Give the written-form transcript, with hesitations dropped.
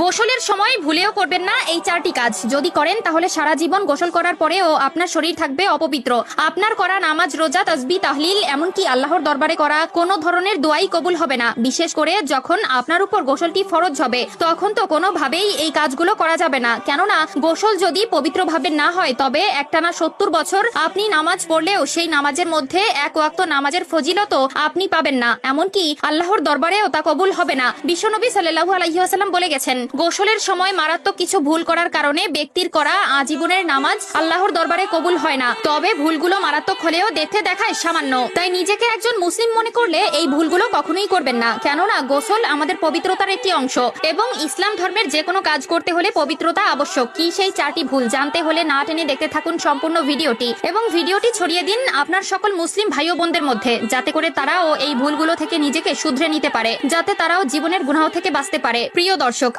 গোসলের সময় ভুলেও করবেন না এই চারটি কাজ। যদি করেন তাহলে সারা জীবন গোসল করার পরেও আপনার শরীর থাকবে অপবিত্র। আপনার করা নামাজ, রোজা, তাসবিহ, তাহলিল, এমনকি আল্লাহর দরবারে করা কোনো ধরনের দোয়াই কবুল হবে না। বিশেষ করে যখন আপনার উপর গোসলটি ফরজ হবে, তখন তো কোনোভাবেই এই কাজগুলো করা যাবে না। কেননা গোসল যদি পবিত্রভাবে না হয়, তবে একটানা 70 বছর আপনি নামাজ পড়লেও সেই নামাজের মধ্যে এক ওয়াক্ত নামাজের ফজিলত আপনি পাবেন না, এমনকি আল্লাহর দরবারেও তা কবুল হবে না। বিশ্বনবী সাল্লাল্লাহু আলাইহি ওয়াসাল্লাম বলে গেছেন, গোসলের সময় মারাত্মক কিছু ভুল করার কারণে ব্যক্তির করা আজীবনের নামাজ আল্লাহর দরবারে কবুল হয় না। তবে ভুলগুলো মারাত্মক হলেও দেখতে দেখায় সামান্য। তাই নিজেকে একজন মুসলিম মনে করলে এই ভুলগুলো কখনোই করবেন না। কেননা গোসল আমাদের পবিত্রতার একটি অংশ এবং ইসলাম ধর্মের যে কোনো কাজ করতে হলে পবিত্রতা আবশ্যক। কি সেই চারটি ভুল জানতে হলে না টেনে দেখতে থাকুন সম্পূর্ণ ভিডিওটি এবং ভিডিওটি ছড়িয়ে দিন আপনার সকল মুসলিম ভাই ও বোনদের মধ্যে, যাতে করে তারাও এই ভুলগুলো থেকে নিজেকে শুধরে নিতে পারে, যাতে তারাও জীবনের গুনাহ থেকে বাঁচতে পারে। প্রিয় দর্শক,